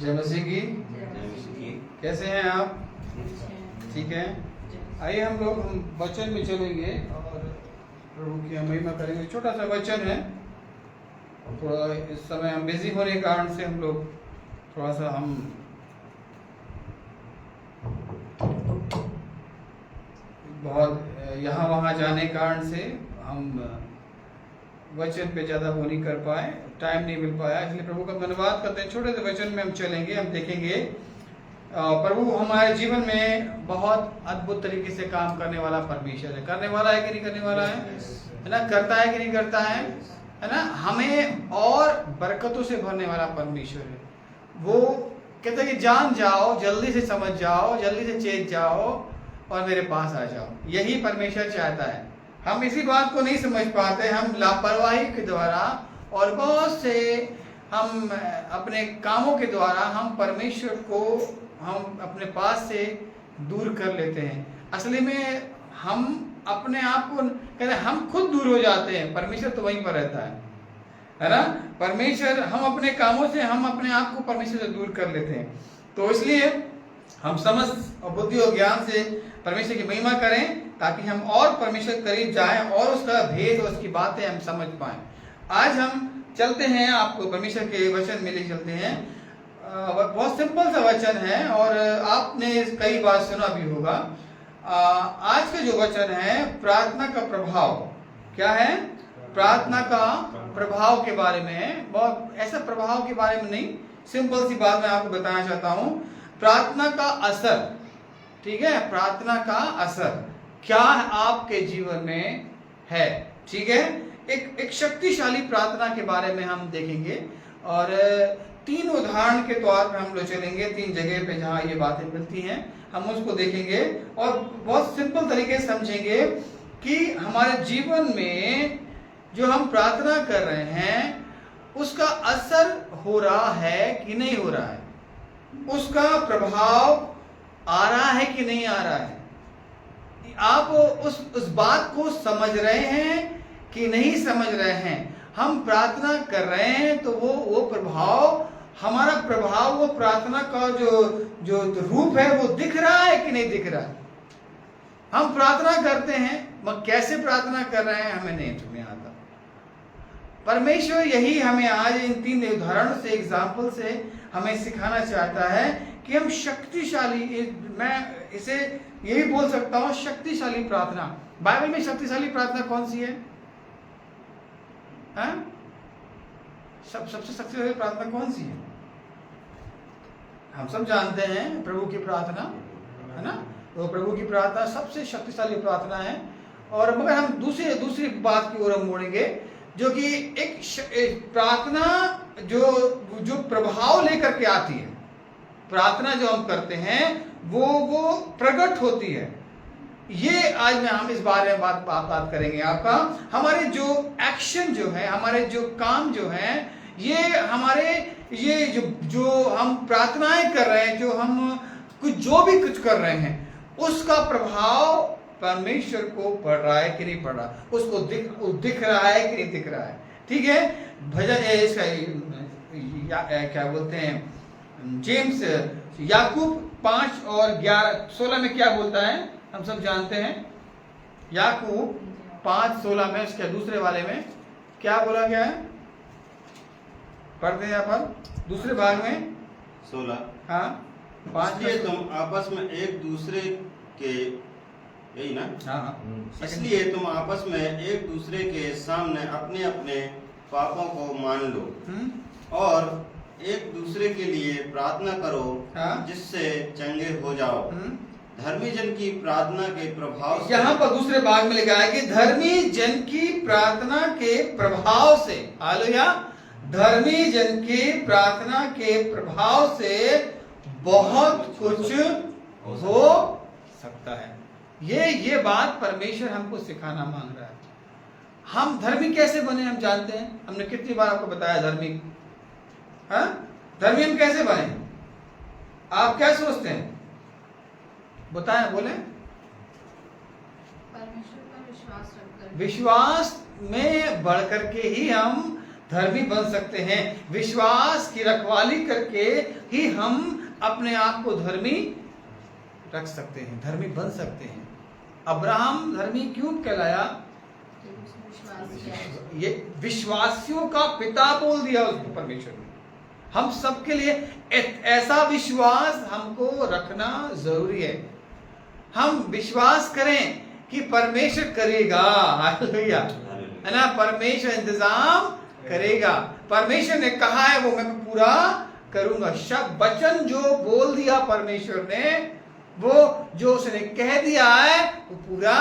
जय मसीह की। कैसे हैं आप? ठीक है। आइए हम लोग वचन में चलेंगे और प्रभु की हम महिमा करेंगे। छोटा सा वचन है और थोड़ा इस समय हम बिजी होने के कारण से हम लोग थोड़ा सा हम बहुत यहाँ वहाँ जाने के कारण से हम वचन पे ज़्यादा वो नहीं कर पाए, टाइम नहीं मिल पाया, इसलिए प्रभु का धन्यवाद करते हैं। छोटे से वचन में हम चलेंगे, हम देखेंगे प्रभु हमारे जीवन में बहुत अद्भुत तरीके से काम करने वाला परमेश्वर है। करने वाला है कि नहीं करने वाला है ना? करता है कि नहीं करता है ना? हमें और बरकतों से भरने वाला परमेश्वर है। वो कहते हैं कि जान जाओ, जल्दी से समझ जाओ, जल्दी से चेत जाओ और मेरे पास आ जाओ। यही परमेश्वर चाहता है। हम इसी बात को नहीं समझ पाते, हम लापरवाही के द्वारा और बहुत से हम अपने कामों के द्वारा हम परमेश्वर को हम अपने पास से दूर कर लेते हैं। असली में हम अपने आप को कहते हैं, हम खुद दूर हो जाते हैं, परमेश्वर तो वहीं पर रहता है ना? परमेश्वर, हम अपने कामों से हम अपने आप को परमेश्वर से दूर कर लेते हैं। तो इसलिए हम समझ और बुद्धि और ज्ञान से परमेश्वर की महिमा करें ताकि हम और परमेश्वर के करीब जाएं और उसका भेद और उसकी बातें हम समझ पाएं। आज हम चलते हैं, आपको परमेश्वर के वचन में ले चलते हैं। बहुत सिंपल सा वचन है और आपने कई बार सुना भी होगा। आज का जो वचन है, प्रार्थना का प्रभाव क्या है? प्रार्थना का प्रभाव के बारे में है। बहुत ऐसा प्रभाव के बारे में नहीं, सिंपल सी बात मैं आपको बताना चाहता हूं। प्रार्थना का असर, ठीक है? प्रार्थना का असर क्या आपके जीवन में है, ठीक है? एक शक्तिशाली प्रार्थना के बारे में हम देखेंगे और 3 उदाहरण के तौर पर हम लोग चलेंगे। 3 जगह पे जहां ये बातें मिलती हैं हम उसको देखेंगे और बहुत सिंपल तरीके से समझेंगे कि हमारे जीवन में जो हम प्रार्थना कर रहे हैं उसका असर हो रहा है कि नहीं हो रहा है, उसका प्रभाव आ रहा है कि नहीं आ रहा है। आप उस बात को समझ रहे हैं कि नहीं समझ रहे हैं। हम प्रार्थना कर रहे हैं तो वो प्रभाव, हमारा प्रभाव, वो प्रार्थना का जो रूप है वो दिख रहा है कि नहीं दिख रहा है। हम प्रार्थना करते हैं मगर कैसे प्रार्थना कर रहे हैं हमें नहीं समझ आता। परमेश्वर यही हमें आज इन 3 उदाहरण से, एग्जाम्पल से हमें सिखाना चाहता है कि हम शक्तिशाली, मैं इसे यही बोल सकता हूं, शक्तिशाली प्रार्थना। बाइबल में शक्तिशाली प्रार्थना कौन सी है? सबसे शक्तिशाली प्रार्थना कौन सी है? हम सब जानते हैं प्रभु की प्रार्थना, है ना? तो प्रभु की प्रार्थना सबसे शक्तिशाली प्रार्थना है। और मगर हम दूसरी बात की ओर हम मोड़ेंगे, जो कि एक प्रार्थना जो प्रभाव लेकर के आती है। प्रार्थना जो हम करते हैं वो प्रकट होती है। ये आज में हम इस बारे में बात करेंगे। आपका हमारे जो एक्शन जो है, हमारे जो काम जो है, ये हमारे ये जो हम प्रार्थनाएं कर रहे हैं, जो हम जो भी कुछ कर रहे हैं, उसका प्रभाव परमेश्वर को पड़ रहा है कि नहीं पड़ रहा, उसको दिख रहा है कि नहीं दिख रहा है, ठीक है? भजन क्या बोलते हैं, जेम्स याकूब 5 और 16 में क्या बोलता है हम सब जानते हैं। याकूब 5:16 में, उसके दूसरे वाले में क्या बोला गया है? पढ़ते हैं यहाँ पर दूसरे भाग में 16। हाँ, 5। इसलिए तुम आपस में एक दूसरे के, यही ना? हाँ, इसलिए तुम आपस में एक दूसरे के सामने अपने अपने पापों को मान लो और एक दूसरे के लिए प्रार्थना करो, जिससे चंगे हो जाओ। धर्मी जन की प्रार्थना के प्रभाव से, यहाँ पर दूसरे भाग में लिखा है कि धर्मी जन की प्रार्थना के प्रभाव से, हालेलुया, धर्मी जन की प्रार्थना के प्रभाव से बहुत कुछ हो सकता है। ये बात परमेश्वर हमको सिखाना मांग रहा है। हम धर्मी कैसे बने हम जानते हैं, हमने कितनी बार आपको बताया धर्मी। हाँ, धर्मी हम कैसे बने? आप क्या सोचते हैं? बताएं, बोले। परमेश्वर पर विश्वास रखकर, विश्वास में बढ़ करके ही हम धर्मी बन सकते हैं। विश्वास की रखवाली करके ही हम अपने आप को धर्मी रख सकते हैं, धर्मी बन सकते हैं। अब्राहम धर्मी क्यों कहलाया? ये विश्वासियों का पिता बोल दिया उसको परमेश्वर ने। हम सबके लिए ऐसा विश्वास हमको रखना जरूरी है। हम विश्वास करें कि परमेश्वर करेगा, हालेलुया, है ना, परमेश्वर इंतजाम करेगा। परमेश्वर ने कहा है वो मैं पूरा करूंगा। शब्द वचन जो बोल दिया परमेश्वर ने, वो जो उसने कह दिया है वो पूरा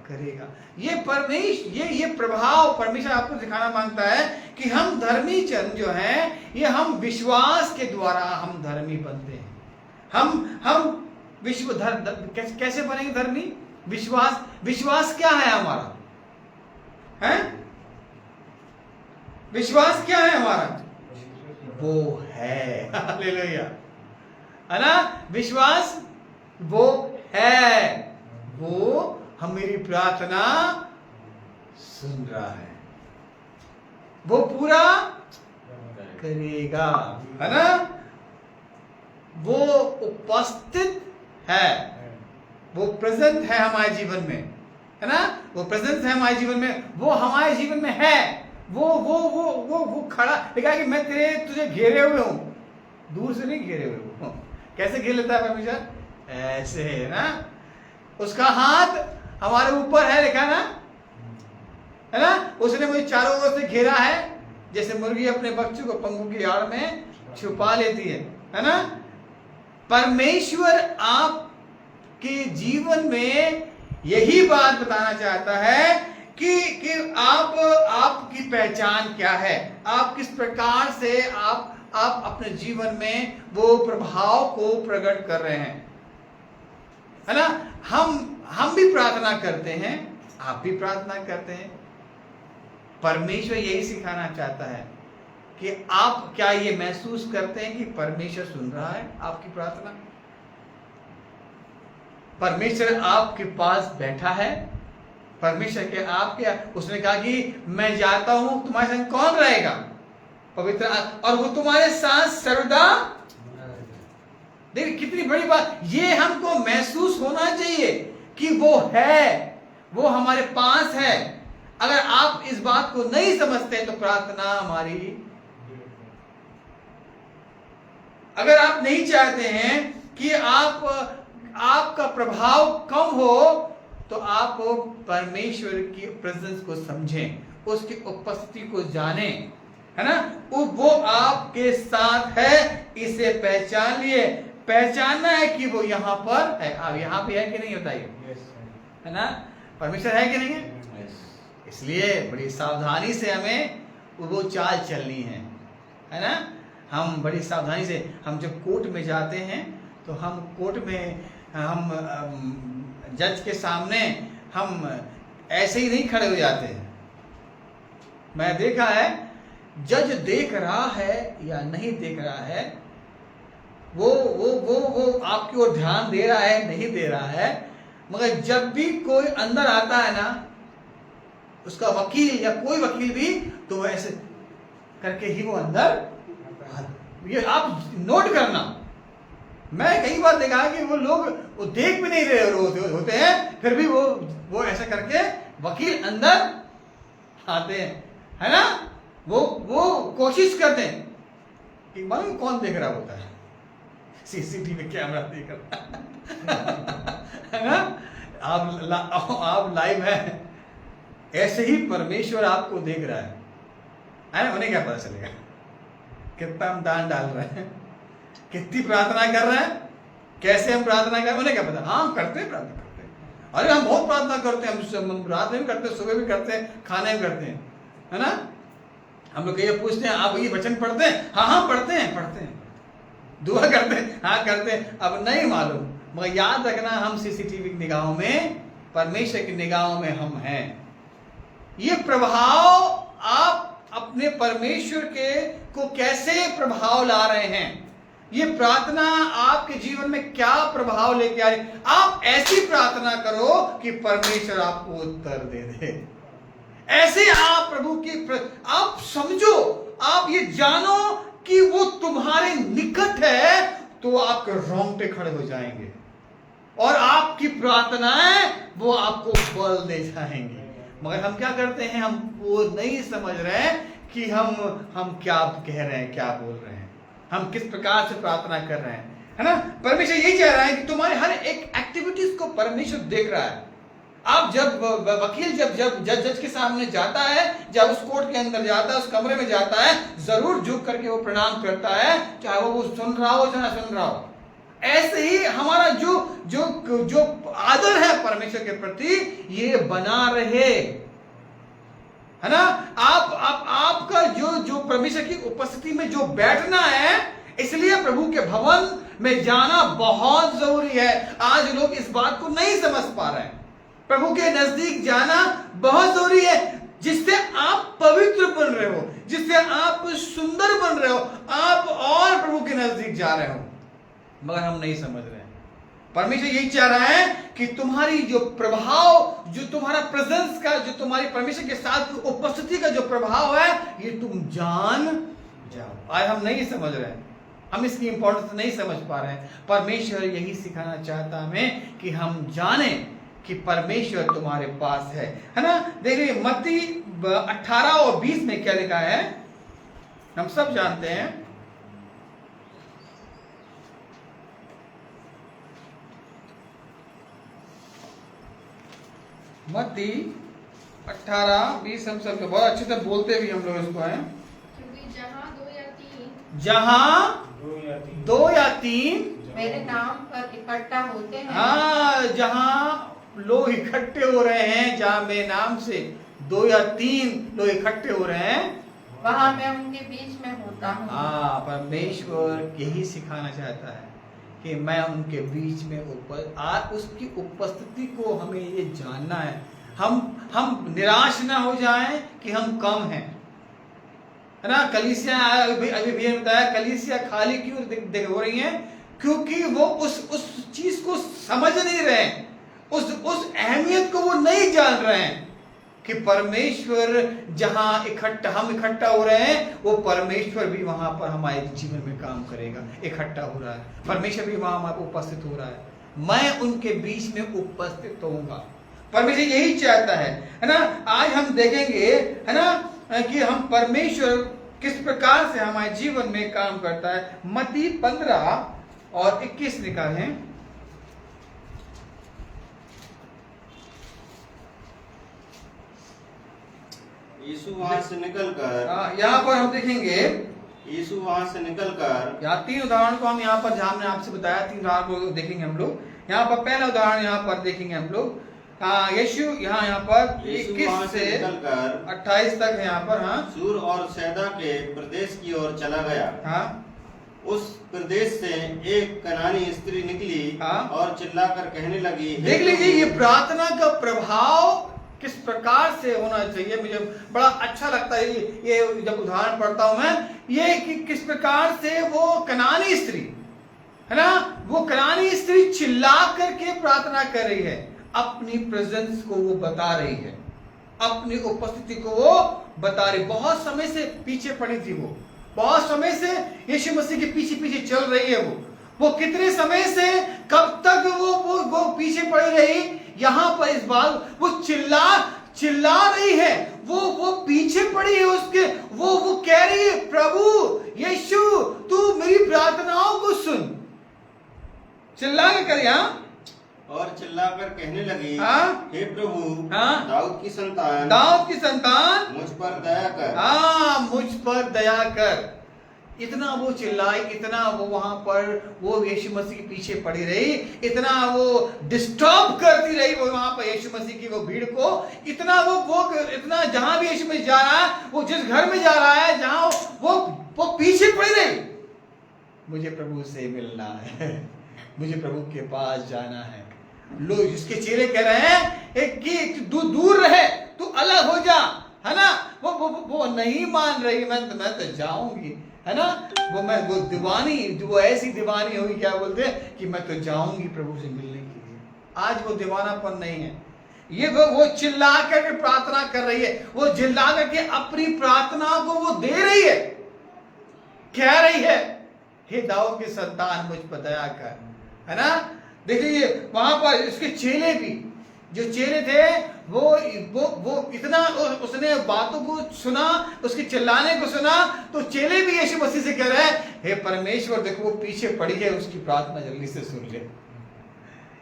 करेगा। ये परमेश्वर, ये प्रभाव परमेश्वर आपको दिखाना मांगता है कि हम धर्मी जन जो हैं, ये हम विश्वास के द्वारा हम धर्मी बनते हैं। हम विश्व कैसे बनेंगे धर्मी? विश्वास क्या है हमारा? है विश्वास क्या है हमारा? वो है, हालेलुया, है ना, विश्वास वो है, वो हम मेरी प्रार्थना सुन रहा है, वो पूरा करेगा, है ना, वो उपस्थित है, वो प्रेजेंट है हमारे जीवन में, है ना, वो प्रेजेंस है हमारे जीवन में, वो हमारे जीवन में है, वो खड़ा देखा कि मैं तुझे घेरे हुए हूं, दूर से नहीं घेरे हुए हूं। कैसे घेर लेता है परमेश्वर? ऐसे, है ना, उसका हाथ हमारे ऊपर है, देखा ना, है ना, उसने मुझे चारों ओर से घेरा है, जैसे मुर्गी अपने बच्चों को पंखों की आड़ में छुपा लेती है ना। परमेश्वर आपके जीवन में यही बात बताना चाहता है कि आपकी पहचान क्या है, आप किस प्रकार से आप अपने जीवन में वो प्रभाव को प्रकट कर रहे हैं, है ना। हम भी प्रार्थना करते हैं, आप भी प्रार्थना करते हैं। परमेश्वर यही सिखाना चाहता है कि आप क्या ये महसूस करते हैं कि परमेश्वर सुन रहा है आपकी प्रार्थना? परमेश्वर आपके पास बैठा है, परमेश्वर के आपके, उसने कहा कि मैं जाता हूं, तुम्हारे संग कौन रहेगा? पवित्र, और वो तुम्हारे साथ सर्वदा। देखिए कितनी बड़ी बात, ये हमको महसूस होना चाहिए कि वो है, वो हमारे पास है। अगर आप इस बात को नहीं समझते तो प्रार्थना हमारी, अगर आप नहीं चाहते हैं कि आपका प्रभाव कम हो, तो आप परमेश्वर की प्रेजेंस को समझें, उसकी उपस्थिति को जानें, है ना, वो आपके साथ है, इसे पहचान लिए। पहचानना है कि वो यहाँ पर है। अब यहाँ पे है कि नहीं होता ये, है ना, परमेश्वर है कि नहीं है? इसलिए बड़ी सावधानी से हमें वो चाल चलनी है ना। हम बड़ी सावधानी से, हम जब कोर्ट में जाते हैं तो हम कोर्ट में हम जज के सामने हम ऐसे ही नहीं खड़े हो जाते हैं। मैं देखा है, जज देख रहा है या नहीं देख रहा है, वो आपकी ओर ध्यान दे रहा है नहीं दे रहा है, मगर जब भी कोई अंदर आता है ना, उसका वकील या कोई वकील भी, तो ऐसे करके ही वो अंदर, ये आप नोट करना। मैं कई बार देखा कि वो लोग वो देख भी नहीं रहे होते हैं, फिर भी वो ऐसा करके वकील अंदर आते हैं, है ना। वो कोशिश करते हैं कि मालूम कौन देख रहा होता है, सीसीटीवी कैमरा देख रहा है ना। आप लाइव है, ऐसे ही परमेश्वर आपको देख रहा है, उन्हें क्या पता चलेगा कितना हम दान डाल रहे हैं, कितनी प्रार्थना कर रहे हैं, कैसे हम प्रार्थना कर रहे हैं, उन्हें क्या पता। हाँ, हम करते हैं, प्रार्थना करते हैं, अरे हम बहुत प्रार्थना करते हैं, हम रात में भी करते हैं, सुबह भी करते हैं, खाने में करते हैं, है ना। हम लोग ये पूछते हैं, आप ये वचन पढ़ते हैं? हाँ पढ़ते हैं। दुआ करते हैं? हाँ करते हैं। अब नहीं मालूम, मगर याद रखना, हम सीसीटीवी की निगाहों में, परमेश्वर की निगाहों में हम हैं। ये प्रभाव आप अपने परमेश्वर को कैसे प्रभाव ला रहे हैं, ये प्रार्थना आपके जीवन में क्या प्रभाव लेके आ रही। आप ऐसी प्रार्थना करो कि परमेश्वर आपको उत्तर दे दे, ऐसे आप प्रभु की आप समझो, आप ये जानो कि वो तुम्हारे निकट है, तो आपके रोंगटे खड़े हो जाएंगे और आपकी प्रार्थनाएं वो आपको बल दे जाएंगे। मगर हम क्या करते हैं, हम वो नहीं समझ रहे हैं कि हम क्या कह रहे हैं, क्या बोल रहे हैं, हम किस प्रकार से प्रार्थना कर रहे हैं, है ना। परमेश्वर यही कह रहा है कि तुम्हारे हर एक एक्टिविटीज को परमेश्वर देख रहा है। आप जब वकील जब जज के सामने जाता है, जब उस कोर्ट के अंदर जाता है, उस कमरे में जाता है, जरूर झुक करके वो प्रणाम करता है, चाहे वो सुन रहा हो चाहे ना सुन रहा हो। ऐसे ही हमारा जो आदर है परमेश्वर के प्रति, ये बना रहे, है ना। आपका जो परमेश्वर की उपस्थिति में जो बैठना है, इसलिए प्रभु के भवन में जाना बहुत जरूरी है। आज लोग इस बात को नहीं समझ पा रहे हैं। प्रभु के नजदीक जाना बहुत जरूरी है, जिससे आप पवित्र बन रहे हो, जिससे आप सुंदर बन रहे हो, आप और प्रभु के नजदीक जा रहे हो। मगर हम नहीं समझ रहे हैं। परमेश्वर यही चाह रहा है कि तुम्हारी जो प्रभाव, जो तुम्हारा प्रेजेंस का, जो तुम्हारी परमेश्वर के साथ उपस्थिति का जो प्रभाव है, ये तुम जान जाओ। आज हम नहीं समझ रहे हैं, हम इसकी इंपॉर्टेंस नहीं समझ पा रहे हैं। परमेश्वर यही सिखाना चाहता हमें कि हम जाने कि परमेश्वर तुम्हारे पास है ना। देखिए मत्ती 18 और 20 में क्या लिखा है, हम सब जानते हैं। मत्ती 18, 20 हम सब बहुत अच्छे से बोलते भी हम लोग इसको हैं। क्योंकि जहाँ दो या तीन मेरे नाम पर इकट्ठा होते हैं, हाँ, जहाँ लोग इकट्ठे हो रहे हैं, जहाँ मेरे नाम से 2 या 3 लोग इकट्ठे हो रहे हैं, वहाँ मैं उनके बीच में होता हूँ। हाँ, परमेश्वर यही सिखाना चाहता है कि मैं उनके बीच में उसकी उपस्थिति को हमें ये जानना है। हम निराश ना हो जाएं कि हम कम हैं, है ना। कलीसिया अभी भी बताया, कलीसिया खाली क्यों हो रही है, क्योंकि वो उस चीज को समझ नहीं रहे हैं, उस अहमियत को वो नहीं जान रहे हैं कि परमेश्वर जहां हम इकट्ठा हो रहे हैं, वो परमेश्वर भी वहां पर हमारे जीवन में काम करेगा। इकट्ठा हो रहा है, परमेश्वर भी वहां उपस्थित हो रहा है, मैं उनके बीच में उपस्थित होऊंगा। परमेश्वर यही चाहता है ना। आज हम देखेंगे, है ना, कि हम परमेश्वर किस प्रकार से हमारे जीवन में काम करता है। मत्ती 15 और 21 निकालें। यीशु वहां से निकलकर, यहाँ पर हम देखेंगे, यीशु वहां से निकलकर, यहाँ 3 उदाहरण को हम यहाँ पर, जहाँ हमने आपसे बताया 3 उदाहरण को देखेंगे हम लोग। यहाँ पर पहला उदाहरण यहाँ पर देखेंगे हम लोग, यीशु यहाँ पर 21 से 28 तक है यहाँ पर। हाँ, सूर और सैदा के प्रदेश की ओर चला गया। हाँ, उस प्रदेश से एक कनानी स्त्री निकली, हाँ, और चिल्लाकर कहने लगी। देख लीजिए ये प्रार्थना का प्रभाव किस प्रकार से होना चाहिए। मुझे बड़ा अच्छा लगता है ये जब उदाहरण पढ़ता हूं मैं, ये कि किस प्रकार से वो कनानी स्त्री, है ना, वो कनानी स्त्री चिल्ला करके प्रार्थना कर रही है, अपनी प्रेजेंस को वो बता रही है, अपनी उपस्थिति को वो बता रही। बहुत समय से पीछे पड़ी थी वो, बहुत समय से यीशु मसीह के पीछे पीछे चल रही है वो कितने समय से, कब तक वो पीछे पड़ी रही। यहाँ पर इस बात वो चिल्ला रही है, वो पीछे पड़ी है उसके, वो कह रही है, प्रभु यीशु तू मेरी प्रार्थनाओं को सुन। चिल्ला के कर, यहाँ और चिल्लाकर कहने लगी, हाँ, हे प्रभु, हाँ, दाऊद की संतान, मुझ पर दया कर। हाँ, मुझ पर दया कर। इतना वो चिल्लाई, इतना वो वहां पर वो यीशु मसीह के पीछे पड़ी रही, इतना वो डिस्टर्ब करती रही वो वहां पर यीशु मसीह की वो भीड़ को, इतना वो इतना जहां भी यीशु मसीह जा रहा है, वो जिस घर में जा रहा है, जहां वो पीछे पड़ी रही। मुझे प्रभु से मिलना है, मुझे प्रभु के पास जाना है। लोग जिसके चेहरे कह रहे हैं कि दूर रहे, तू अलग हो जा, है ना। वो नहीं मान रही, मैं तो जाऊंगी, है ना। वो दीवानी, वो ऐसी दीवानी होगी, क्या बोलते हैं कि मैं तो जाऊंगी प्रभु से मिलने के लिए। आज वो दीवानापन नहीं है, ये वो चिल्ला करके प्रार्थना कर रही है, वो चिल्ला करके अपनी प्रार्थना को वो दे रही है, कह रही है हे दाऊद की संतान मुझ पर दया कर, है ना। देखिए वहां पर इसके चेले भी, जो चेले थे वो इतना उसने बातों को सुना, उसके चिल्लाने को सुना, तो चेले भी यीशु मसीह से कह रहे हैं हे परमेश्वर देखो वो पीछे पड़ी है, उसकी प्रार्थना जल्दी से सुन ले।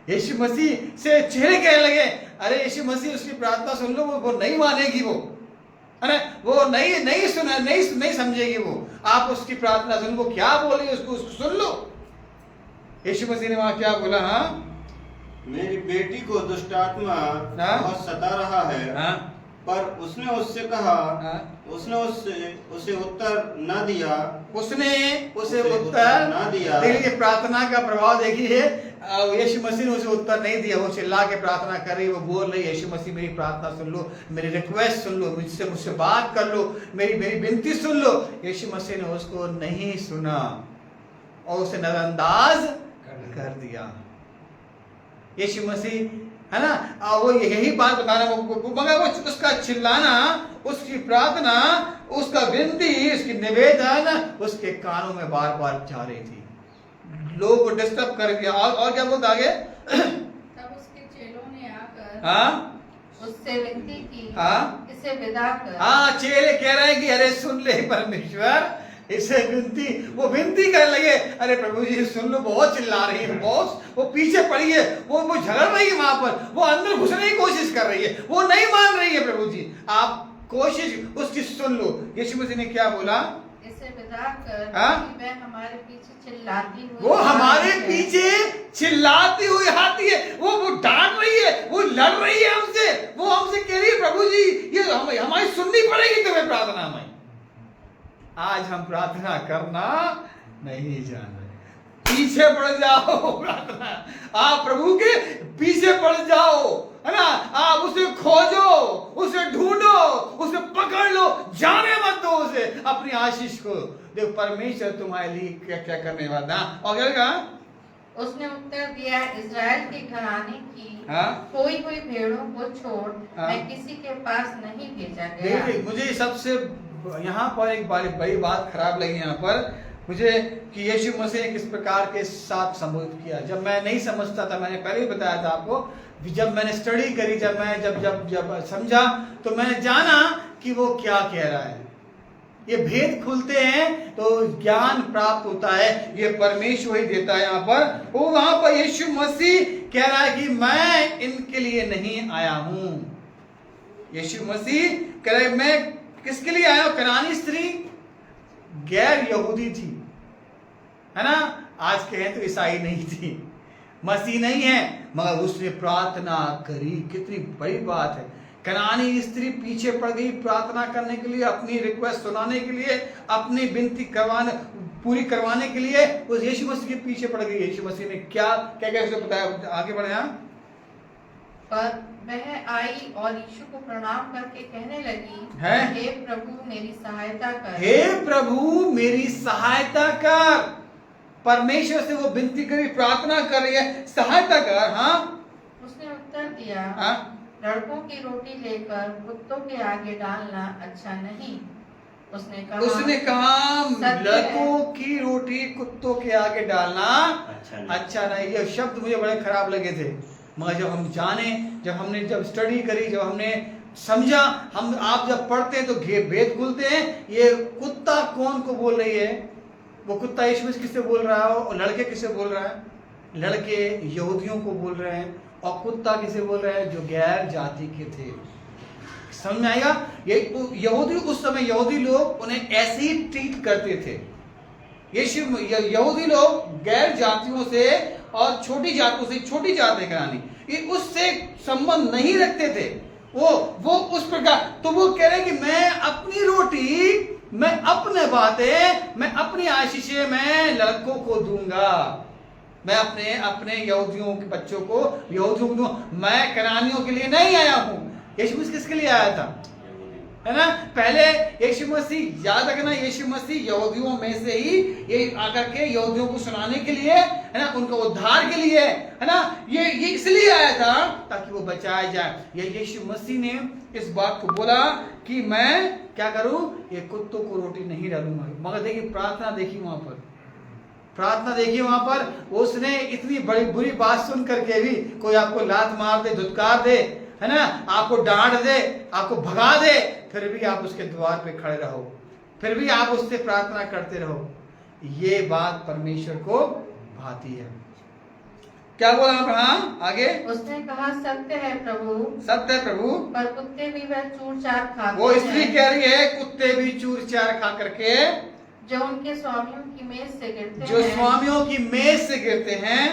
यीशु मसीह से चेले कहने लगे अरे यीशु मसीह उसकी प्रार्थना सुन लो, वो नहीं मानेगी, वो अरे वो नहीं सुना, नहीं समझेगी, वो आप उसकी प्रार्थना सुन, वो क्या बोले उसको सुन लो। यीशु मसीह ने वहां क्या बोला, हाँ मेरी बेटी को दुष्ट आत्मा बहुत सता रहा है, पर उसने उससे कहा, उसने उसे उत्तर न दिया, उसने उसे उत्तर न दिया। देखिए प्रार्थना का प्रभाव देखिए, यीशु मसीह ने उसे उत्तर नहीं दिया, वो चिल्ला के प्रार्थना कर रही, वो बोल रही यीशु मसीह मेरी प्रार्थना सुन लो, मेरी रिक्वेस्ट सुन लो, मुझसे बात कर लो, मेरी विनती सुन लो। यीशु मसीह ने उसको नहीं सुना और उसे नजरअंदाज कर दिया। यीशु मसीह है ना, वो यही बात बताना, मगर वो उसका चिल्लाना, उसकी प्रार्थना, उसका विनती, उसकी निवेदन उसके कानों में बार बार जा रही थी, लोगों को डिस्टर्ब कर दिया। और क्या बोलता आगे, तब उसके चेलों ने आकर उससे विनती की, इसे विदा कर। चेले कह रहे हैं कि अरे सुन ले परमेश्वर, इसे वो विनती करने लगे अरे प्रभु जी सुन लो, बहुत चिल्ला रही है, बहुत वो पीछे पड़ी है, वो झगड़ रही है वहां पर, वो अंदर घुसने की कोशिश कर रही है, वो नहीं मान रही है, प्रभु जी आप कोशिश उसकी सुन लो। यीशु मसीह ने क्या बोला, इसे विदा कर, वह हमारे पीछे चिल्लाती हुई, वो हमारे पीछे चिल्लाती हुई आती है, वो डांट रही है, वो लड़ रही है हमसे, वो हमसे कह रही है प्रभु जी ये हमारी सुननी पड़ेगी तुम्हें प्रार्थना में। आज हम प्रार्थना करना नहीं जान रहे, पीछे पड़ जाओ प्रार्थना, आप प्रभु के पीछे पड़ जाओ, है ना, आप उसे खोजो, उसे ढूंढो, उसे पकड़ लो, जाने मत दो उसे, अपनी आशीष को देखो परमेश्वर तुम्हारे लिए क्या क्या करने वाला। और क्या कहा, उसने उत्तर दिया इजराइल के घराने की खोई हुई भेड़ों को छोड़ मैं किसी के पास नहीं भेजा गया। मुझे सबसे यहाँ पर एक बड़ी बात खराब लगी यहाँ पर मुझे कि यीशु मसीह ने किस प्रकार के साथ संबोधित किया। जब मैं नहीं समझता था, मैंने पहले ही बताया था आपको, जब मैंने स्टडी करी, जब मैं जब समझा तो मैंने जाना कि वो क्या कह रहा है। ये भेद खुलते हैं तो ज्ञान प्राप्त होता है, ये परमेश्वर ही देता है। यहाँ पर वो वहां पर यीशु मसीह कह रहा है कि मैं इनके लिए नहीं आया हूं। यीशु मसीह कह रहा है मैं किसके लिए आया हूं, कनानी स्त्री गैर यहूदी थी, है ना, आज कहें तो ईसाई नहीं थी, मसीह नहीं है, मगर उसने प्रार्थना करी। कितनी बड़ी बात है, कनानी स्त्री पीछे पड़ गई प्रार्थना करने के लिए, अपनी रिक्वेस्ट सुनाने के लिए, अपनी विनती पूरी करवाने के लिए उस यीशु मसीह के पीछे पड़ गई। यीशु मसीह ने क्या क्या क्या उसे बताया, आगे बढ़े। पर वह आई और यीशु को प्रणाम करके कहने लगी, हे प्रभु मेरी सहायता कर, हे प्रभु मेरी सहायता कर। परमेश्वर से वो विनती करी, प्रार्थना कर रही है, सहायता कर। हाँ, उसने उत्तर दिया, लड़कों की रोटी लेकर कुत्तों के आगे डालना अच्छा नहीं। उसने कहा लड़कों की रोटी कुत्तों के आगे डालना अच्छा नहीं। ये शब्द मुझे बड़े खराब लगे थे, मगर जब हम जाने, जब स्टडी करी, जब हमने समझा, आप जब पढ़ते हैं तो भेद खुलते हैं। ये कुत्ता कौन को बोल रही है, वो कुत्ता यीशु मसीह किससे बोल रहा है, और लड़के किससे बोल रहा है, लड़के यहूदियों को बोल रहे हैं, और कुत्ता किसे बोल रहा है, जो गैर जाति के थे। समझ में आएगा, ये यहूदी, उस समय यहूदी लोग उन्हें ऐसे ही ट्रीट करते थे। यहूदी लोग गैर जातियों से और छोटी जातों से, छोटी जात है करानी, ये उससे संबंध नहीं रखते थे, वो उस प्रकार। तो वो कह रहे कि मैं अपनी रोटी, मैं अपने बातें, मैं अपनी आशीषें मैं लड़कों को दूंगा, मैं अपने यहूदियों के बच्चों को, यहूदियों को दूंगा, मैं कनानियों के लिए नहीं आया हूं। यीशु मसीह किसके लिए आया था, है ना। पहले यीशु मसीह, याद रखना, यीशु मसीह यहूदियों में से ही ये आकर के यहूदियों को सुनाने के लिए, है ना, उनका उद्धार के लिए, है ना, ये इसलिए आया था ताकि वो बचाया जाए। ये यीशु मसीह ने इस बात को बोला कि मैं क्या करूं, ये कुत्तों को रोटी नहीं डालूंगा। मगर देखिए प्रार्थना, देखिए वहां पर प्रार्थना, देखिए वहां पर उसने इतनी बड़ी बुरी बात सुन करके भी, कोई आपको लात मार दे, धुतकार दे, है ना, आपको डांट दे, आपको भगा दे, फिर भी आप उसके द्वार पे खड़े रहो, फिर भी आप उससे प्रार्थना करते रहो। ये बात परमेश्वर को भाती है। क्या बोला अब्राहम आगे? उसने कहा सत्य है प्रभु, सत्य है प्रभु, पर कुत्ते भी वह चूर चार खाते वो स्त्री कह रही है कुत्ते भी चूर चार खा करके जो उनके स्वामियों की मेज से गिरते हैं, जो स्वामियों की मेज से गिरते हैं।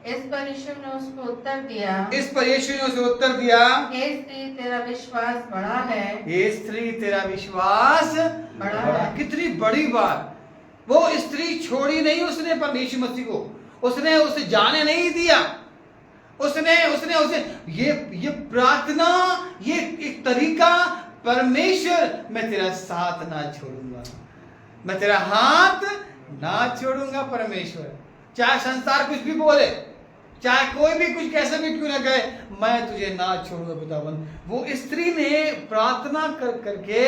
इस पर यीशु ने उसको उत्तर दिया, इस पर यीशु ने उसे उत्तर दिया, हे स्त्री तेरा विश्वास बड़ा है, हे स्त्री तेरा विश्वास बड़ा है। कितनी बड़ी बात। वो स्त्री छोड़ी नहीं उसने परमेश्वर मसीह को, उसने उसे जाने नहीं दिया, उसने उसे ये प्रार्थना, ये एक तरीका, परमेश्वर मैं तेरा साथ ना छोड़ूंगा, मैं तेरा हाथ ना छोड़ूंगा परमेश्वर, चाहे संसार कुछ भी बोले, चाहे कोई भी कुछ कैसे भी क्यों ना कहे, मैं तुझे ना छोड़ूंगा खुदावंद। वो स्त्री ने प्रार्थना कर करके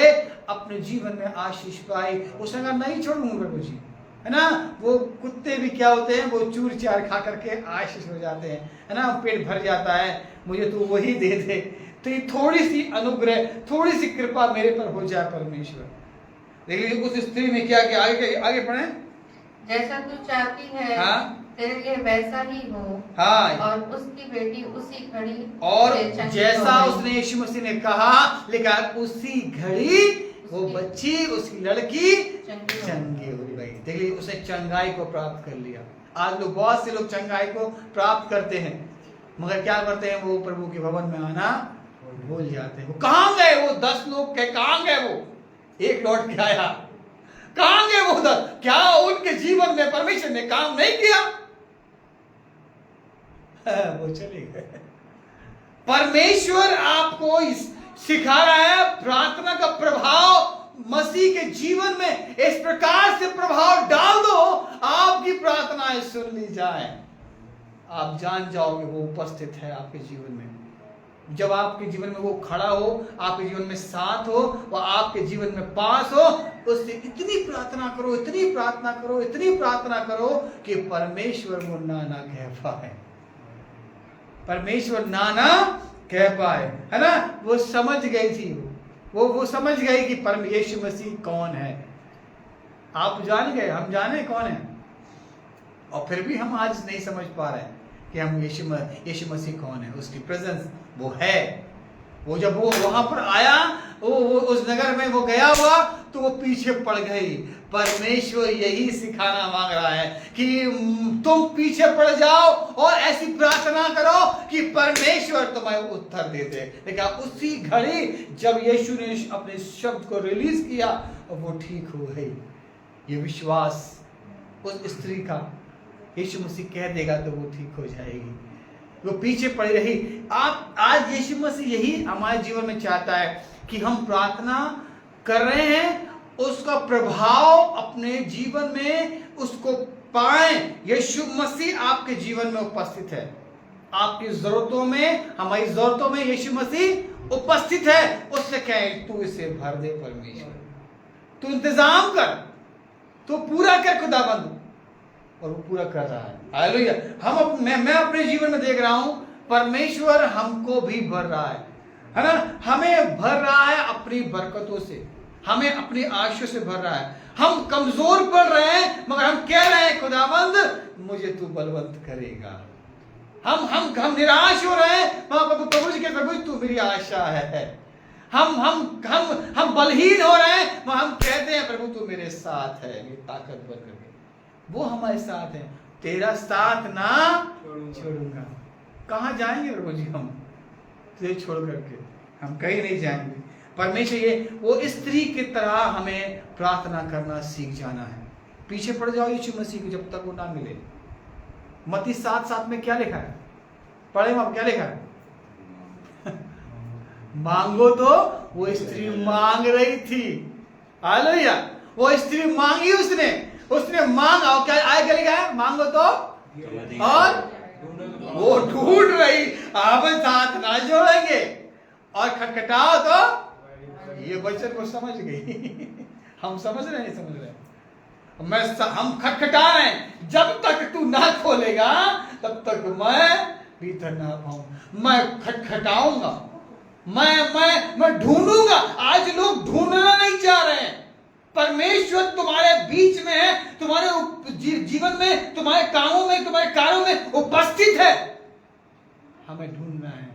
अपने जीवन में आशीष पाई। उसने कहा नहीं छोड़ूंगा प्रभु जी, है ना। वो कुत्ते भी क्या होते हैं, वो चूर चार खा करके आशीष हो जाते हैं, है ना, पेट भर जाता है, मुझे तो वही दे दे। तो ये थोड़ी सी अनुग्रह, थोड़ी सी कृपा मेरे पर हो जाए परमेश्वर। देखिए उस स्त्री ने क्या किया, आगे पढ़े। जैसा तू चाहती है, हाँ? तेरे लिए वैसा ही हो। हाँ। और उसकी बेटी उसी घड़ी और से चंगी जैसा हो गई। उसने यीशु मसीह ने कहा, लिखा उसी घड़ी वो बच्ची, उसकी लड़की चंगी हो गई। देखिए उसने चंगाई को प्राप्त कर लिया। आज लोग, बहुत से लोग चंगाई को प्राप्त करते हैं, मगर क्या करते हैं, वो प्रभु के भवन में आना भूल जाते हैं। वो कहां गए वो 10 लोग के, कहां गए वो? एक लौट के आया, कहां गए वो 10? क्या उनके जीवन में परमेश्वर ने काम नहीं किया? वो चले गए। परमेश्वर आपको सिखा रहा है प्रार्थना का प्रभाव मसीह के जीवन में इस प्रकार से प्रभाव डाल दो, आपकी प्रार्थनाएं सुन ली जाए, आप जान जाओगे वो उपस्थित है आपके जीवन में। जब आपके जीवन में वो खड़ा हो, आपके जीवन में साथ हो, वो आपके जीवन में पास हो, उससे इतनी प्रार्थना करो, इतनी प्रार्थना करो, इतनी प्रार्थना करो कि परमेश्वर वो ना कह पाए, परमेश्वर ना कह पाए, है ना। वो समझ गई थी, वो समझ गई कि परम यीशु मसीह कौन है। आप जान गए, हम जाने कौन है, और फिर भी हम आज नहीं समझ पा रहे हैं कि हम यीशु मसीह कौन है। उसकी प्रेजेंस वो है। वो जब वो वहां पर आया, वो उस नगर में वो गया हुआ, तो वो पीछे पड़ गई। परमेश्वर यही सिखाना मांग रहा है कि तुम पीछे पड़ जाओ और ऐसी प्रार्थना करो कि परमेश्वर तुम्हें उत्तर दे दे। लेकिन उसी घड़ी जब यीशु ने अपने शब्द को रिलीज किया, वो ठीक हो गई। ये विश्वास उस स्त्री का, यीशु मसीह कह देगा तो वो ठीक हो जाएगी। वो पीछे पड़ी रही। आप आज यीशु मसीह यही हमारे जीवन में चाहता है कि हम प्रार्थना कर रहे हैं, उसका प्रभाव अपने जीवन में उसको पाएं। यीशु मसीह आपके जीवन में उपस्थित है, आपकी जरूरतों में, हमारी जरूरतों में यीशु मसीह उपस्थित है। उससे कहें तू इसे भर दे परमेश्वर, तू इंतजाम कर, तू पूरा कर खुदाबंद, और वो पूरा कर रहा है। हालेलुया। मैं अपने जीवन में देख रहा हूं परमेश्वर हमको भी भर रहा है ना। हमें भर रहा है अपनी बरकतों से, हमें अपनी आशीष से भर रहा है। हम कमजोर पड़ रहे हैं, मगर हम कह रहे हैं खुदाबंद मुझे तू बलवंत करेगा। हम निराश हो रहे हैं, प्रभु जी के प्रभु तू मेरी आशा है। हम बलहीन हो रहे हैं, हम कहते हैं प्रभु तू मेरे साथ है, मेरी ताकतवर करके वो हमारे साथ है। तेरा साथ ना छोड़ूंगा। कहां जाएंगे प्रभु जी हम तुझे छोड़ करके? हम कहीं नहीं जाएंगे। परमेश्वर ये वो स्त्री की तरह हमें प्रार्थना करना सीख जाना है। पीछे पड़ जाओ यीशु मसीह को जब तक वो ना मिले। मत्ती 7:7 में क्या लिखा है? पढ़े आप, क्या लिखा है? मांगो तो वो स्त्री मांग रही थी। हालेलुया। वो स्त्री मांगी उसने मांगा और क्या आए गली गया, मांगो तो और वो ढूंढ रही। अब साथ ना जोड़ेंगे और खटखटाओ तो ये वचन को समझ गई। हम समझ रहे नहीं समझ रहे, हम खटखटा रहे हैं, जब तक तू ना खोलेगा तब तक मैं भीतर ना पाऊं। मैं खटखटाऊंगा, मैं ढूंढूंगा। आज लोग ढूंढना नहीं चाह रहे हैं। परमेश्वर तुम्हारे बीच में है, तुम्हारे जीवन में, तुम्हारे कामों में, तुम्हारे कार्यों में उपस्थित है। हमें ढूंढना है।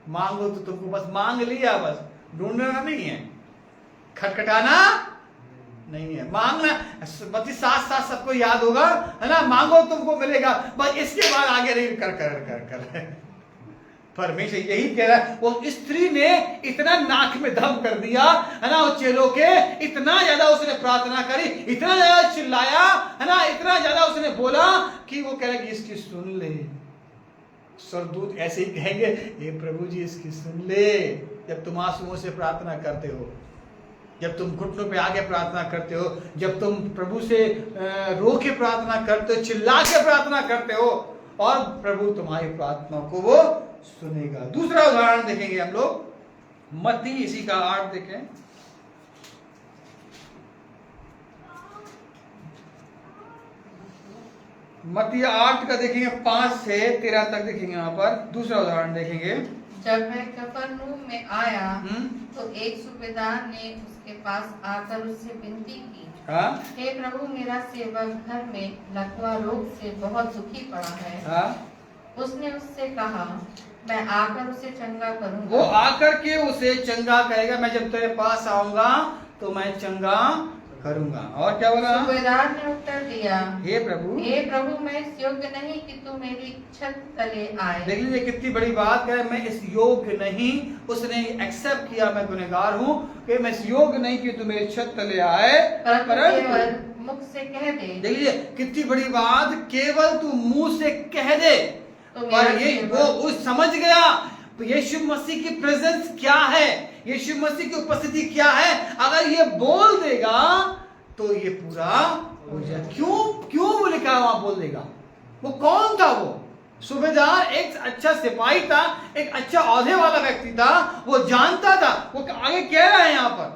मांगो तो तुमको बस मांग लिया, बस ढूंढना नहीं है, खटखटाना नहीं है, मांगना। साथ साथ सबको याद होगा, है ना, मांगो तुमको मिलेगा, बस इसके बाद आगे नहीं कर। परमेश्वर यही कह रहा है। वो स्त्री ने इतना नाक में दम कर दिया, है ना, वो चेलों के, इतना ज्यादा उसने प्रार्थना करी, इतना ज्यादा चिल्लाया, है ना, इतना ज्यादा उसने बोला कि वो कह रहा कि इसकी सुन ले। स्वर्गदूत ऐसे ही कहेंगे, ये प्रभु जी इसकी सुन ले। जब तुम आंसुओं से प्रार्थना करते हो, जब तुम घुटनों पे आके प्रार्थना करते हो, जब तुम प्रभु से रो के प्रार्थना करते हो, चिल्ला के प्रार्थना करते हो, और प्रभु तुम्हारी प्रार्थना को वो सुनेगा। दूसरा उदाहरण देखेंगे हम लोग, मत्ती इसी का 8 देखें। मत्ती 8 का देखेंगे 5 से 13 तक देखेंगे। यहाँ पर दूसरा उदाहरण देखेंगे। जब वह कफरनहूम में आया तो एक सूबेदार ने उसके पास आकर उससे विनती की, हे प्रभु, मेरा सेवक घर में लकवा रोग से बहुत दुखी पड़ा है। उसने उससे कहा, मैं आकर उसे चंगा करूंगा। वो आकर के उसे चंगा करेगा। मैं जब तेरे पास आऊंगा तो मैं चंगा करूंगा। और क्या बोला? सूबेदार ने उत्तर दिया, हे प्रभु, मैं इस योग्य नहीं कि तू मेरी छत तले आए। देख लीजिए कितनी बड़ी बात है। मैं इस योग्य नहीं, उसने एक्सेप्ट किया, मैं गुनहगार हूँ, कि मैं इस योग्य नहीं कि तू मेरी छत तले आए, परंतु मुख से कह दे। देख लीजिए कितनी बड़ी बात, केवल तू मुंह से कह दे। पर ये वो उस समझ गया यीशु मसीह की प्रेजेंस क्या है, यीशु मसीह की उपस्थिति क्या है। अगर ये बोल देगा तो ये पूरा हो जाए। क्यों वो लिखा वहां बोल देगा? वो कौन था? वो सूबेदार एक अच्छा सिपाही था, एक अच्छा औहदे वाला व्यक्ति था, वो जानता था। वो आगे कह रहा है यहाँ पर,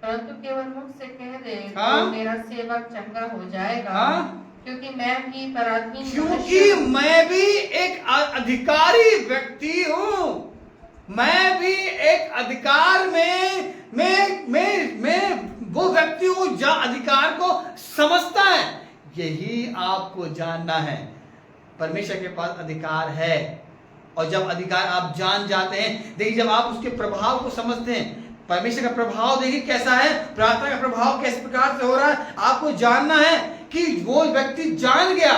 परंतु केवल मुख से कह दे तो मेरा सेवक चंगा हो जाएगा। क्योंकि मैं भी एक अधिकारी व्यक्ति हूँ। मैं भी एक अधिकार में वो व्यक्ति हूँ जो अधिकार को समझता है। यही आपको जानना है। परमेश्वर के पास अधिकार है, और जब अधिकार आप जान जाते हैं, देखिए जब आप उसके प्रभाव को समझते हैं, परमेश्वर का प्रभाव देखिए कैसा है, प्रार्थना का प्रभाव किस प्रकार से हो रहा है, आपको जानना है कि वो व्यक्ति जान गया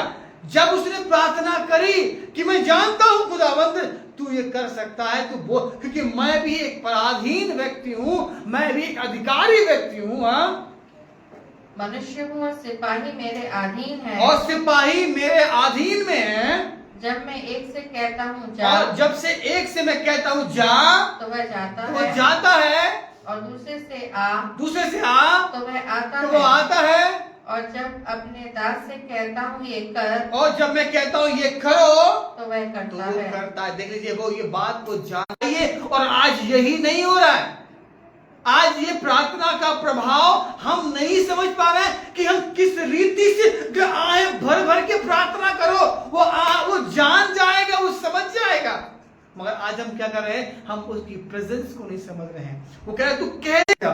जब उसने प्रार्थना करी कि मैं जानता हूं खुदावंद तू ये कर सकता है, तू बोल, क्योंकि मैं भी एक पराधीन व्यक्ति हूं, मैं भी एक अधिकारी व्यक्ति हूं। मनुष्य हूं और सिपाही मेरे अधीन है, और सिपाही मेरे अधीन में है। जब मैं एक से कहता हूँ जा, और जब से एक से मैं कहता हूँ जा, तो वह जाता है, वो जाता है। और दूसरे से आ, तो वह आता है, वो आता है। और जब अपने दास से कहता हूँ ये कर, और जब मैं कहता हूँ ये करो, तो वह करता है। देख लीजिए, वो ये बात को जानिए। और आज यही नहीं हो रहा है। आज ये प्रार्थना का प्रभाव हम नहीं समझ पा रहे हैं कि हम किस रीति से आए भर भर के प्रार्थना करो, वो जान जाएगा, वो समझ जाएगा। मगर आज हम क्या कर रहे हैं, हम उसकी प्रेजेंस को नहीं समझ रहे हैं। वो कह रहे तू कह देगा,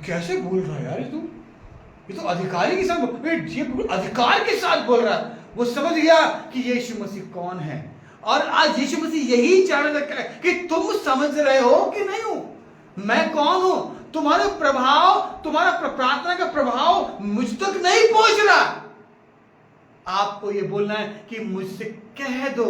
कैसे बोल रहा है यार ये तो अधिकारी के साथ, ये अधिकार के साथ बोल रहा है। वो समझ गया कि यीशु मसीह कौन है। और आज यीशु मसीह यही चाहने लगा है कि तुम समझ रहे हो कि नहीं हो, मैं कौन हूं। तुम्हारा प्रभाव, तुम्हारा प्रार्थना का प्रभाव मुझ तक नहीं पहुंच रहा। आपको ये बोलना है कि मुझसे कह दो,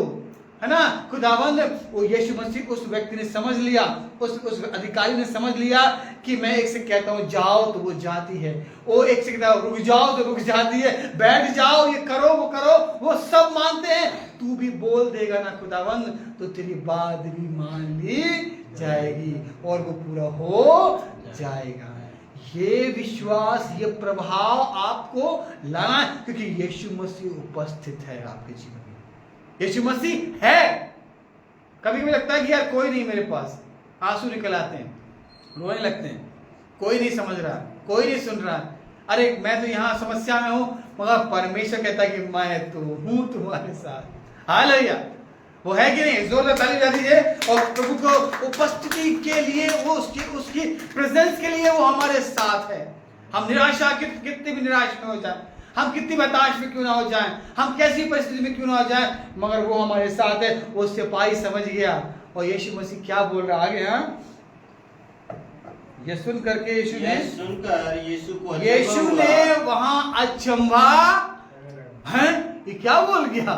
है ना। खुदावंद वो यीशु मसीह उस व्यक्ति ने समझ लिया, उस अधिकारी ने समझ लिया कि मैं एक से कहता हूं जाओ तो वो जाती है, वो एक से कहता हूं रुक जाओ तो रुक जाती है, बैठ जाओ ये करो वो करो, वो सब मानते हैं। तू भी बोल देगा ना खुदावंद तो तेरी बात भी मान ली जाएगी और वो पूरा हो जाएगा। ये विश्वास, ये प्रभाव आपको लाना है, क्योंकि यीशु मसीह उपस्थित है आपके जीवन में। यीशु मसीह है। कभी कभी लगता है कि यार कोई नहीं मेरे पास, आंसू निकल आते हैं, रोने लगते हैं, कोई नहीं समझ रहा, कोई नहीं सुन रहा, अरे मैं तो यहाँ समस्या में हूं, मगर परमेश्वर कहता है कि मैं तो हूं तुम्हारे साथ। हालेलुया। वो है कि नहीं? जोरदार ताली बजा दीजिए। और प्रभु को उपस्थिति के लिए, वो उसकी प्रेजेंस के लिए वो हमारे साथ है। हम निराशा कितनी भी निराश में हो जाए, हम कितनी बताश में क्यों ना हो जाएं, हम कैसी परिस्थिति में क्यों ना हो जाएं, मगर वो हमारे साथ है। वो सिपाही समझ गया। और यीशु मसीह क्या बोल रहा आगे? ये सुन करके यीशु ने वहां अचंभा है, ये क्या बोल गया?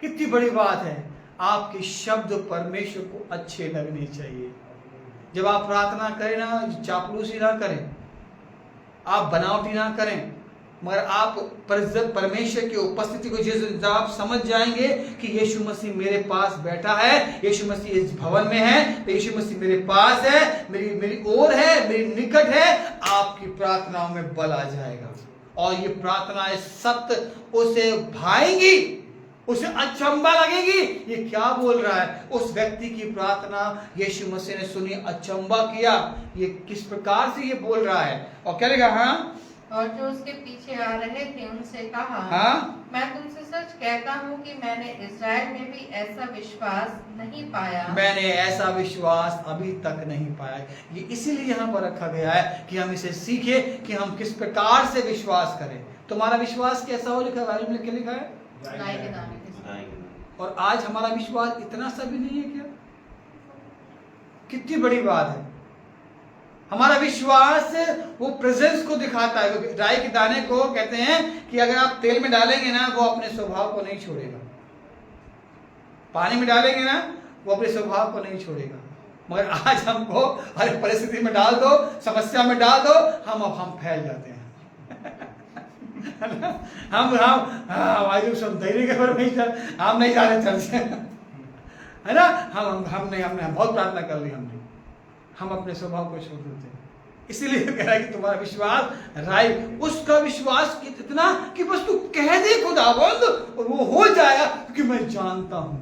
कितनी बड़ी बात है। आपके शब्द परमेश्वर को अच्छे लगने चाहिए। जब आप प्रार्थना करें ना, चापलूसी ना करें, आप बनावटी ना करें, मगर आप परमेश्वर की उपस्थिति को जब आप समझ जाएंगे कि यीशु मसीह मेरे पास बैठा है, यीशु मसीह इस भवन में है, तो यीशु मसीह मेरे पास है, मेरी ओर है, मेरी निकट है, आपकी प्रार्थनाओं में बल आ जाएगा। और ये प्रार्थनाएं सत्य उसे भाएंगी, उसे अचंभा लगेगी। ये क्या बोल रहा है? उस व्यक्ति की प्रार्थना यीशु मसीह ने सुनी, अचंभा किया। ये किस प्रकार से ये बोल रहा है? और क्या लिखा? हाँ, और जो उसके पीछे आ रहे थे उनसे कहा, हाँ, मैं तुमसे सच कहता हूँ कि मैंने इस्राएल में भी ऐसा विश्वास नहीं पाया। मैंने ऐसा विश्वास अभी तक नहीं पाया। ये इसीलिए यहाँ पर रखा गया है कि हम इसे सीखे कि हम किस प्रकार से विश्वास करें। तुम्हारा विश्वास कैसा हो? लिखा है, क्या लिखा है? राई के दाने। और आज हमारा विश्वास इतना सा भी नहीं है क्या? कितनी बड़ी बात है। हमारा विश्वास वो प्रेजेंस को दिखाता है। राई के दाने को कहते हैं कि अगर आप तेल में डालेंगे ना, वो अपने स्वभाव को नहीं छोड़ेगा। पानी में डालेंगे ना, वो अपने स्वभाव को नहीं छोड़ेगा। मगर आज हमको हर परिस्थिति में डाल दो, समस्या में डाल दो, हम फैल जाते हैं। हम धैर्य के परमेश्वर, हम नहीं जा रहे चर्च, है ना? हमने बहुत प्रार्थना कर ली, हम अपने स्वभाव को छोड़ देते हैं। इसीलिए कह रहा है कि तुम्हारा विश्वास राई, उसका विश्वास इतना कि बस तू कह दे खुदावंद और वो हो जाएगा, क्योंकि मैं जानता हूं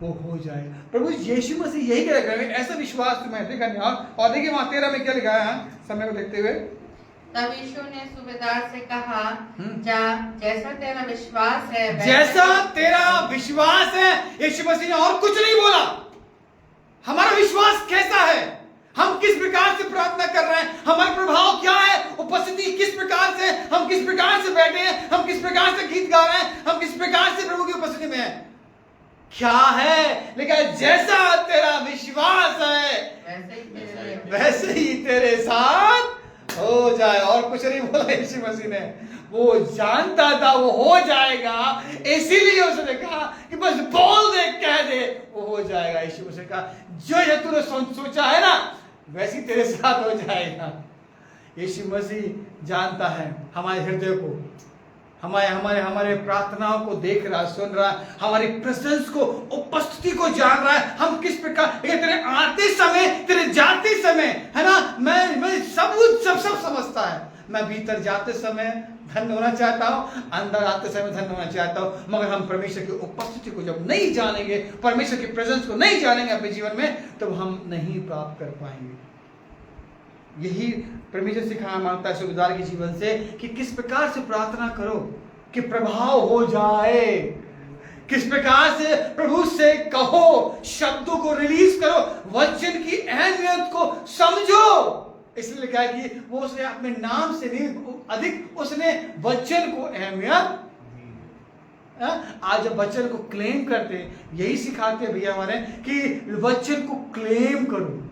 वो हो जाएगा। प्रभु यीशु मसीह यही कह रहा है, ऐसा विश्वास तुम्हें देखा। और देखिए वहां 13 में क्या लिखा है, समय को देखते हुए। तब यीशु ने सूबेदार से कहा, जा, जैसा तेरा विश्वास है, जैसा तेरा विश्वास है। यीशु मसीह ने और कुछ नहीं बोला। हमारा विश्वास कैसा है, हम किस प्रकार से प्रार्थना कर रहे हैं, हमारा प्रभाव क्या है, उपस्थिति किस प्रकार से, हम किस प्रकार से बैठे हैं, हम किस प्रकार से गीत गा रहे हैं, हम किस प्रकार से प्रभु की उपस्थिति में हैं, क्या है? लेकिन जैसा तेरा विश्वास है वैसे ही तेरे साथ हो जाए। और कुछ नहीं बोला यीशु मसीह ने। वो जानता था वो हो जाएगा, इसीलिए उसने कहा कि बस बोल दे, कह दे, वो हो जाएगा। यीशु मसीह ने कहा, जो तूने सोचा है ना, वैसे तेरे साथ हो जाएगा। यीशु मसीह जानता है हमारे हृदय को, हमारे प्रार्थनाओं को देख रहा, सुन रहा, हमारी प्रेजेंस को, उपस्थिति को जान रहा है। हम किस प्रकार, तेरे आते समय, तेरे जाते समय, है ना, मैं सब समझता है। मैं भीतर जाते समय धन्य होना चाहता हूँ, अंदर आते समय धन्य होना चाहता हूँ। मगर हम परमेश्वर की उपस्थिति को जब नहीं जानेंगे, परमेश्वर की प्रेजेंस को नहीं जानेंगे अपने जीवन में, तो हम नहीं प्राप्त कर पाएंगे। यही परमेश्वर सिखाना मांगता है सूबेदार के जीवन से कि किस प्रकार से प्रार्थना करो कि प्रभाव हो जाए, किस प्रकार से प्रभु से कहो, शब्दों को रिलीज करो, वचन की अहमियत को समझो। इसलिए लिखा है कि वो उसने अपने नाम से नहीं अधिक उसने वचन को अहमियत। आज जब वचन को क्लेम करते, यही सिखाते हैं भैया हमारे कि वचन को क्लेम करो,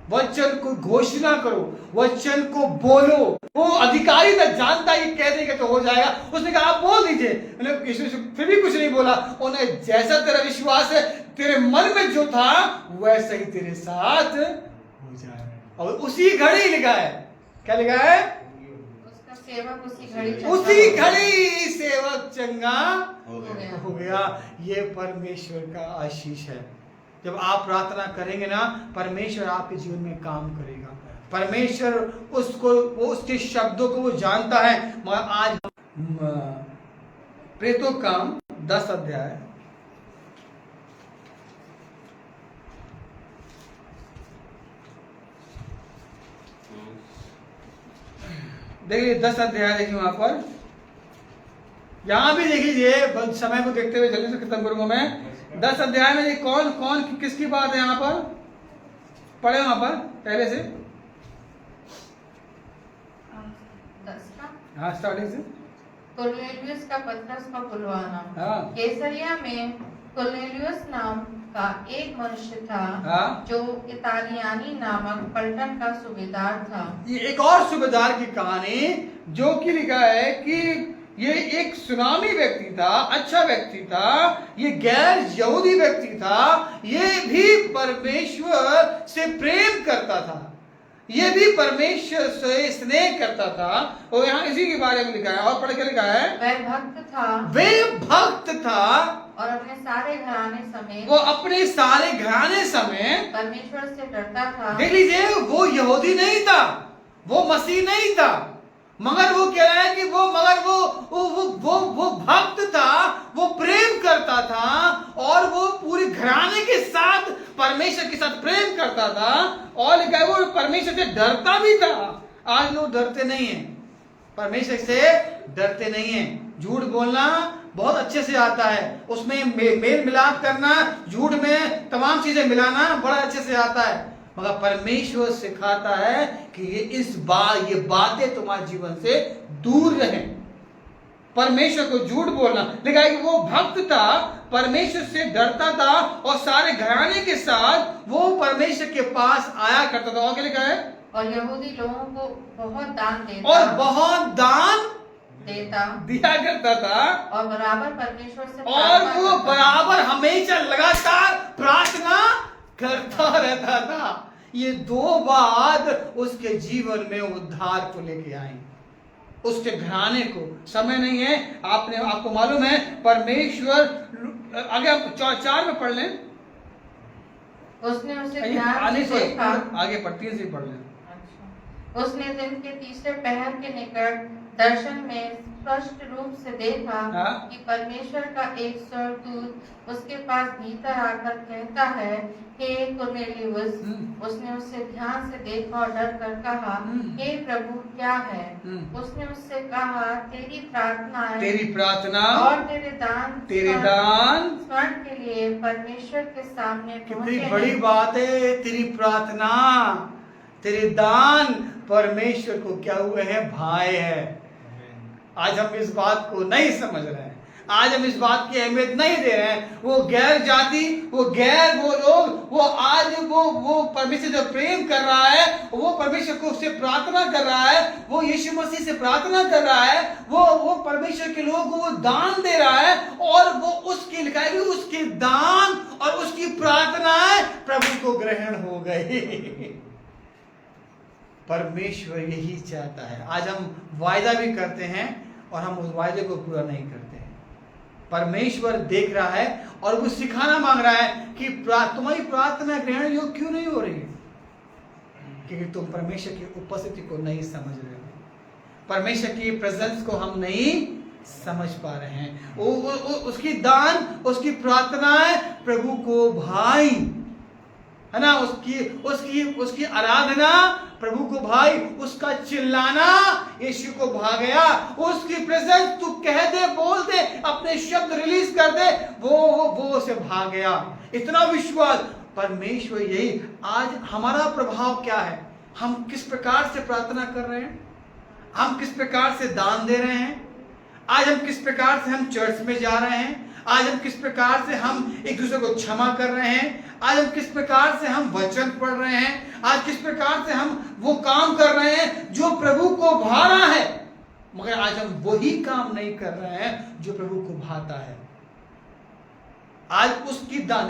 वचन को घोषणा करो, वचन को बोलो। वो अधिकारी तक जानता है, कह देगा तो हो जाएगा। उसने कहा आप बोल दीजिए। फिर भी कुछ नहीं बोला। उन्हें जैसा तेरा विश्वास है, तेरे मन में जो था वैसा ही तेरे साथ हो जाएगा। और उसी घड़ी लिखा है, क्या लिखा है? उसका सेवक उसी घड़ी सेवक चंगा हो गया। ये परमेश्वर का आशीष है। जब आप प्रार्थना करेंगे ना, परमेश्वर आपके जीवन में काम करेगा। परमेश्वर उसको, वो उसके शब्दों को वो जानता है। मगर आज प्रेरितों का काम 10 अध्याय, देखिए 10 अध्याय देखिए वहां पर, यहां भी देख लीजिए, समय को देखते हुए जल्दी से खत्म करूंगा मैं। 10 अध्याय में कौन कौन किसकी बात है यहाँ पर, पढ़े वहां पर पहले से, हाँ स्टार्टिंग से। कुरनेलियुस का पतरस को बुलवाना। हाँ। कैसरिया में कुरनेलियुस नाम का एक मनुष्य था, हाँ। जो इतालियानी नामक पलटन का सूबेदार था। ये एक और सूबेदार की कहानी, जो कि लिखा है कि ये एक सुनामी व्यक्ति था, अच्छा व्यक्ति था, ये गैर यहूदी व्यक्ति था, ये भी परमेश्वर से प्रेम करता था, ये भी परमेश्वर से स्नेह करता था। और यहाँ इसी के बारे में लिखा है, और पढ़ के लिखा है, वह भक्त था, वे भक्त था, और अपने सारे घराने समेत, वो अपने सारे घराने समेत परमेश्वर से डरता था। देख लीजिए, वो यहूदी नहीं था, वो मसीह नहीं था, मगर वो कह रहा है कि वो भक्त था, वो प्रेम करता था, और वो पूरे घराने के साथ परमेश्वर के साथ प्रेम करता था। और लिखा है वो परमेश्वर से डरता भी था। आज लोग डरते नहीं हैं, परमेश्वर से डरते नहीं हैं। झूठ बोलना बहुत अच्छे से आता है, उसमें मेल मिलाप करना, झूठ में तमाम चीजें मिलाना बड़ा अच्छे से आता है, मगर परमेश्वर सिखाता है कि ये बातें तुम्हारे जीवन से दूर रहें। परमेश्वर को झूठ बोलना, लिखा है कि वो भक्त था, परमेश्वर से डरता था, और सारे घराने के साथ वो परमेश्वर के पास आया करता था। और क्या लिखा है, और यहूदी लोगों को बहुत दान देता, और बहुत दान दिया करता था, और बराबर परमेश्वर से, और वो बराबर हमेशा लगातार प्रार्थना करता रहता था। ये 2 बात उसके जीवन में उद्धार को लेके आई, उसके घराने को। समय नहीं है, आपको मालूम है परमेश्वर, आगे आप 4 में पढ़ लें, उसने उसे ध्यान से देखा, आगे 3 से पढ़ लें। अच्छा। उसने दिन के तीसरे पहर के निकट दर्शन में स्पष्ट रूप से देखा कि परमेश्वर का एक स्वर्गदूत उसके पास भीतर आकर कहता है, हे कुरनेलियुस। उसने उसे ध्यान से देखा और डर कर कहा, हे प्रभु क्या है? उसने उससे कहा, तेरी प्रार्थना और तेरे दान स्मरण के लिए परमेश्वर के सामने पहुंचे। कितनी बड़ी बात है, तेरी प्रार्थना, तेरे दान परमेश्वर को क्या हुए हैं, भाई है। आज हम इस बात को नहीं समझ रहे हैं, आज हम इस बात की अहमियत नहीं दे रहे हैं। वो गैर जाति, वो लोग, वो आज वो परमेश्वर से प्रेम कर रहा है, वो परमेश्वर को उससे प्रार्थना कर रहा है, वो यीशु मसीह से प्रार्थना कर रहा है, वो परमेश्वर के लोगों को वो दान दे रहा है, और वो उसकी लिखाई हुई उसके दान और उसकी प्रार्थनाएं प्रभु को ग्रहण हो गई। परमेश्वर यही चाहता है। आज हम वायदा भी करते हैं और हम उस वायदे को पूरा नहीं करते हैं। परमेश्वर देख रहा है और वो सिखाना मांग रहा है कि तुम्हारी प्रार्थना ग्रहण योग क्यों नहीं हो रही है, क्योंकि तुम परमेश्वर की उपस्थिति को नहीं समझ रहे हो, परमेश्वर की प्रेजेंस को हम नहीं समझ पा रहे हैं। उसकी दान, उसकी प्रार्थनाएं प्रभु को भाई है ना, उसकी आराधना प्रभु को भाई, उसका चिल्लाना यीशु को भा गया, उसकी प्रेजेंस तू कह दे, बोल दे, अपने शब्द रिलीज कर दे, वो उसे भा गया। इतना विश्वास परमेश्वर यही। आज हमारा प्रभाव क्या है, हम किस प्रकार से प्रार्थना कर रहे हैं, हम किस प्रकार से दान दे रहे हैं, आज हम किस प्रकार से हम चर्च में जा रहे हैं, आज हम किस प्रकार से हम एक दूसरे को क्षमा कर रहे हैं, आज हम किस प्रकार से हम वचन पढ़ रहे हैं, आज किस प्रकार से हम वो काम कर रहे हैं जो प्रभु को भा रहा है, मगर आज हम वही काम नहीं कर रहे हैं जो प्रभु को भाता है। आज उसकी दान,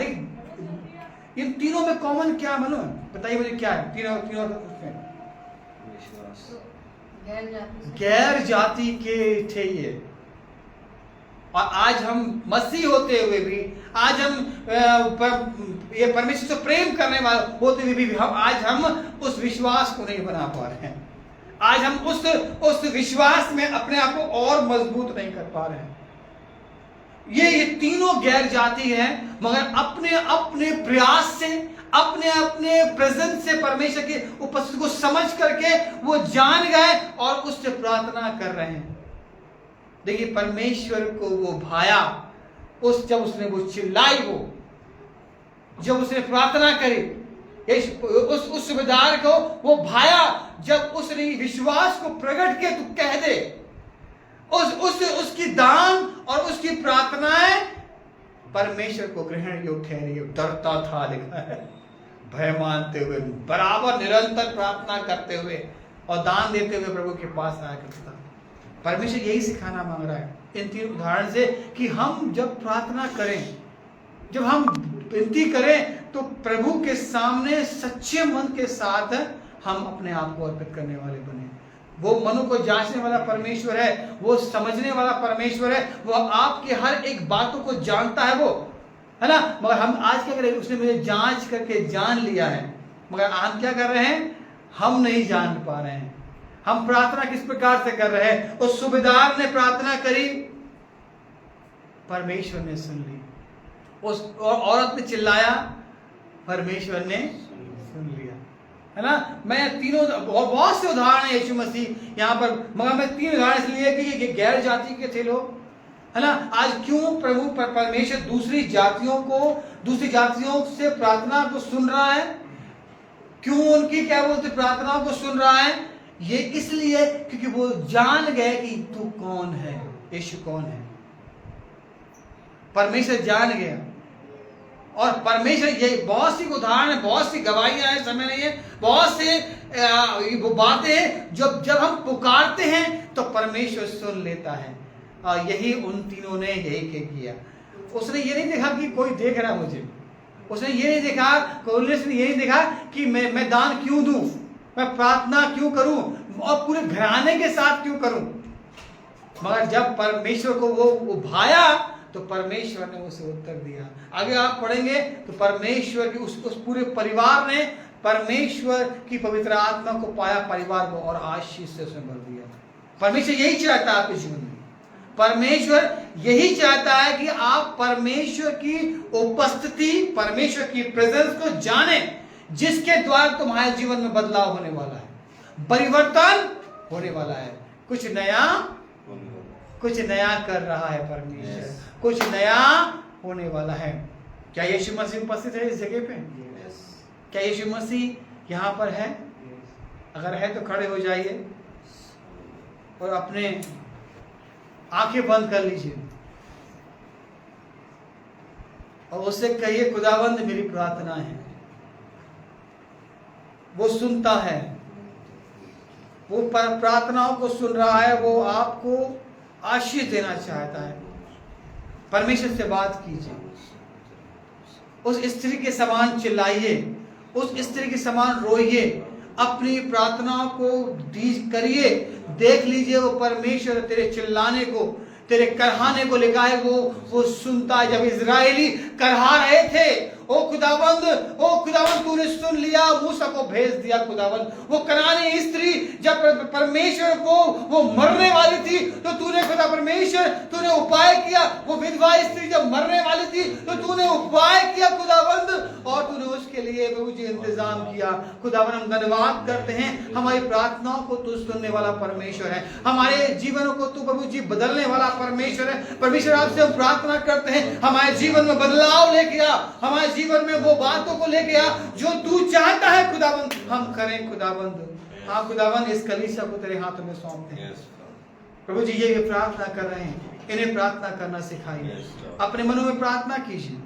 इन तीनों में कॉमन क्या मालूम है, बताइए मुझे क्या है तीनों उसमें? गैर जाति के थे ये, और आज हम मसीह होते हुए भी, आज हम ये परमेश्वर से प्रेम करने वाले होते हुए भी आज हम उस विश्वास को नहीं बना पा रहे हैं। आज हम उस विश्वास में अपने आप को और मजबूत नहीं कर पा रहे हैं। ये तीनों गैर जाति हैं, मगर अपने अपने प्रयास से, अपने अपने प्रेजेंस से परमेश्वर की उपस्थिति को समझ करके वो जान गए और उससे प्रार्थना कर रहे हैं। देखिए, परमेश्वर को वो भाया जब उसने वो चिल्लाई, जब उसने प्रार्थना करी, उस सुबेदार को वो भाया जब उसने विश्वास को प्रकट किया। तू कह दे, उसकी दान और उसकी प्रार्थनाएं परमेश्वर को ग्रहण योग्य ठहरी। डरता था, लिखा है, भय मानते हुए, बराबर निरंतर प्रार्थना करते हुए और दान देते हुए प्रभु के पास आया करता था। परमेश्वर यही सिखाना मांग रहा है इन 3 उदाहरण से कि हम जब प्रार्थना करें, जब हम विनती करें, तो प्रभु के सामने सच्चे मन के साथ हम अपने आप को अर्पित करने वाले बने। वो मनो को जांचने वाला परमेश्वर है, वो समझने वाला परमेश्वर है, वो आपके हर एक बातों को जानता है, वो है ना। मगर हम आज क्या करें, उसने मुझे जांच करके जान लिया है, मगर हम क्या कर रहे हैं, हम नहीं जान पा रहे हैं। हम प्रार्थना किस प्रकार से कर रहे हैं। उस सुबेदार ने प्रार्थना करी, परमेश्वर ने सुन ली। उस औरत ने चिल्लाया, परमेश्वर ने सुन लिया, है ना। मैं तीनों बहुत से उदाहरण है यीशु मसीह यहाँ पर, मगर मैं 3 उदाहरण इसलिए कि ये गैर जाति के थे लोग, है ना। आज क्यों प्रभु परमेश्वर दूसरी जातियों से प्रार्थना को सुन रहा है, क्यों उनकी क्या बोलते प्रार्थनाओं को सुन रहा है, ये इसलिए क्योंकि वो जान गए कि तू कौन है, यीशु कौन है। परमेश्वर जान गया, और परमेश्वर, ये बहुत सी उदाहरण है, बहुत सी गवाहियां हैं, समय नहीं है, बहुत से वो बातें हैं जब हम पुकारते हैं तो परमेश्वर सुन लेता है। यही उन तीनों ने यही किया। उसने ये नहीं देखा कि कोई देख रहा मुझे, उसने ये नहीं देखा, कोर्नेलियस ने ये नहीं देखा कि मैं दान क्यों दूं, मैं प्रार्थना क्यों करूं और पूरे घराने के साथ क्यों करूं। मगर जब परमेश्वर को वो भाया तो परमेश्वर ने उसे उत्तर दिया। आगे आप पढ़ेंगे तो परमेश्वर की उस पूरे परिवार ने परमेश्वर की पवित्र आत्मा को पाया, परिवार को, और आशीष से उसने भर दिया। परमेश्वर यही चाहता है आपके जीवन में। परमेश्वर यही चाहता है कि आप परमेश्वर की उपस्थिति, परमेश्वर की प्रेजेंस को जाने, जिसके द्वारा तुम्हारे जीवन में बदलाव होने वाला है, परिवर्तन होने वाला है, कुछ नया कर रहा है परमेश्वर, कुछ नया होने वाला है। क्या यीशु मसीह उपस्थित है इस जगह पे? क्या यीशु मसीह यहाँ पर है? अगर है तो खड़े हो जाइए और अपने आंखें बंद कर लीजिए और उससे कहिए, खुदावंद मेरी प्रार्थना है। वो सुनता है, वो प्रार्थनाओं को सुन रहा है, वो आपको आशीष देना चाहता है। परमेश्वर से बात कीजिए, उस स्त्री के समान चिल्लाइए, उस स्त्री के समान रोइए, अपनी प्रार्थनाओं को करिए। देख लीजिए, वो परमेश्वर तेरे चिल्लाने को, तेरे करहाने को लिखा है, वो सुनता है। जब इजरायली करहा रहे थे, ओ खुदावंद तूने सुन लिया, मूसा को भेज दिया। खुदावंद, वो कनानी स्त्री जब परमेश्वर को वो मरने वाली थी तो तूने खुदा परमेश्वर तूने उपाय किया। वो विधवा स्त्री जब मरने वाली थी तो तूने उपाय किया खुदावंद, और तूने उसके लिए प्रभु जी इंतजाम किया। खुदावंद, हम धन्यवाद करते हैं, हमारी प्रार्थनाओं को तू सुनने वाला परमेश्वर है, हमारे जीवनों को तू प्रभु जी बदलने वाला परमेश्वर है। परमेश्वर, आपसे हम प्रार्थना करते हैं, हमारे जीवन में बदलाव लेके आ, हमारे जीवन में वो बातों को लेके आ जो तू चाहता है खुदावंद हम करें। खुदावंद, हाँ खुदावंद, इस कलीसिया को तेरे हाथों में सौंपते हैं प्रभु जी। ये प्रार्थना कर रहे हैं, इन्हें प्रार्थना करना सिखाइए। अपने मनों में प्रार्थना कीजिए,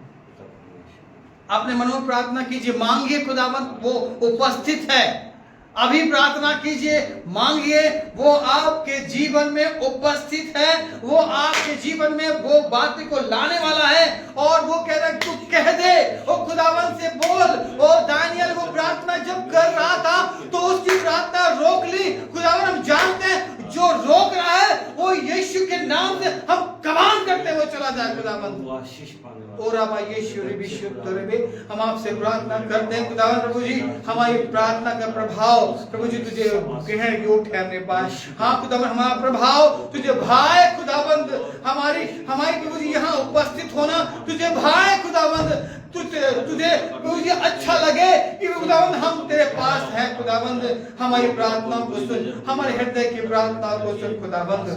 अपने मनों में प्रार्थना कीजिए, मांगिए खुदावंद, वो उपस्थित है। अभी प्रार्थना कीजिए, मांगिए, वो आपके जीवन में उपस्थित है, वो आपके जीवन में वो बातें को लाने वाला है। और वो कह रहा है, तू कह दे, वो खुदावंद से बोल। वो दानियल वो प्रार्थना जब कर रहा था तो उसकी प्रार्थना रोक ली। खुदावंद, हम जानते हैं जो रोक रहा है वो यीशु के नाम से हम कमान करते हुए खुदावंद। और अब यीशु हम आपसे प्रार्थना करते हैं खुदावंद प्रभु जी, हमारी प्रार्थना का प्रभाव प्रभु जी तुझे ग्रहण योग्य ठहरने पाए। हाँ खुदावंद, हमारा प्रभाव तुझे भाए खुदावंद, हमारी प्रभु जी यहाँ उपस्थित होना तुझे भाए खुदावंद, तुझे प्रभु जी अच्छा लगे कि खुदावंद हम तेरे पास हैं खुदावंद। हमारी प्रार्थनाओं को सुन, हमारे हृदय की प्रार्थनाओं को सुन खुदावंद।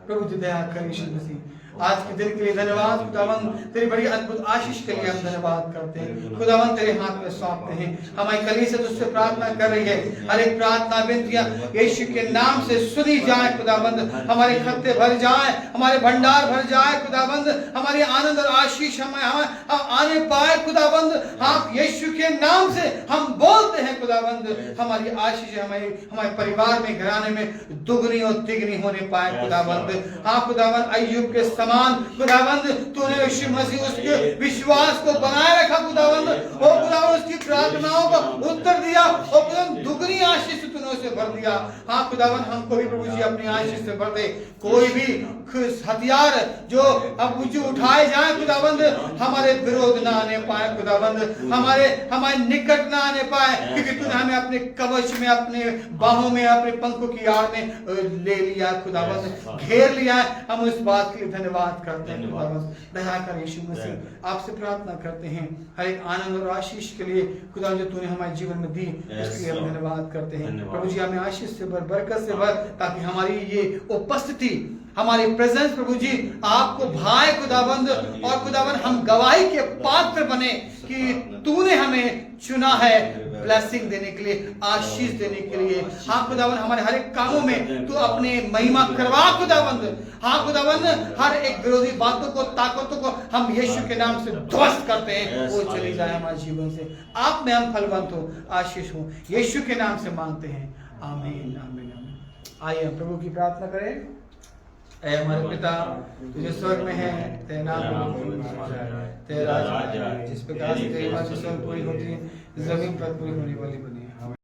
प्रभु जी दया कर यीशु मसीह। आज के दिन के लिए धन्यवाद खुदावंद, तेरी बड़ी अद्भुत आशीष के लिए हम धन्यवाद करते हैं खुदावंद। तेरे हाथ में सौंपते हैं, हमारी कलीसिया तुझसे प्रार्थना कर रही है, हर एक प्रार्थना विनतियां यीशु के नाम से सुनी जाए खुदावंद। हमारे खत्ते भर जाए, हमारे भंडार भर जाए खुदावंद, हमारी आनंद और आशीष हमें आने पाए खुदावंद। हाँ यीशु के नाम से हम बोलते हैं खुदावंद, हमारी आशीष हमारे परिवार में, घराने में दुगनी और तिगनी होने पाए खुदावंद। हाँ खुदावंद, अय्यूब के समान खुदावंद तूने यीशु मसीह उसके विश्वास को बनाए रखा खुदावंद। ओ खुदावंद, उसकी प्रार्थनाओं का उत्तर दिया और खुदावंद दुगनी आशीष से तूने उसे भर दिया। हाँ खुदावंद, हमको भी प्रभु जी अपनी आशीष से भर दे। कोई भी हथियार जो अब मुझे उठाए जाए खुदावंद, हमारे विरोध ना आने पाए खुदावंद, हमारे निकट ना आने पाए, क्योंकि तूने हमें अपने कवच में, अपने बाहों में, अपने पंखों की आड़ में ले लिया खुदावंद, घेर लिया। हम उस बात के लिए धन्यवाद करते हैं खुदावंद। दया कर यीशु मसीह, आपसे प्रार्थना करते हैं हर एक आनंद और आशीष के लिए खुदावंद जो तूने हमारे जीवन में दी, उसके लिए हम धन्यवाद करते हैं। प्रभु जी हमें आशीष से भर, बरकत से भर, ताकि हमारी ये उपस्थिति, हमारी प्रेजेंस प्रभु जी आपको भाए खुदावंद, और खुदावंद हम गवाही के पात्र बने कि तूने हमें चुना है ब्लेसिंग देने के लिए, आशीष देने के लिए। हाँ खुदावंद, हमारे हर एक कामों में तू अपने महिमा करवा खुदावंद। हाँ खुदावंद, हर एक विरोधी बातों को, ताकतों को हम यीशु के नाम से ध्वस्त करते हैं, वो चली जाए हमारे जीवन से। आप में हम फलवंत हो, आशीष हो, यीशु के नाम से मांगते हैं, आमीन आमीन आमीन। आइए हम प्रभु की प्रार्थना करें। ऐ हमारे पिता जो स्वर्ग में है, तेरा नाम तेरा राज्य, जिस प्रकार से तेरी बात स्वर्ग पूरी होती है, जमीन पर पूरी होने वाली बनी है।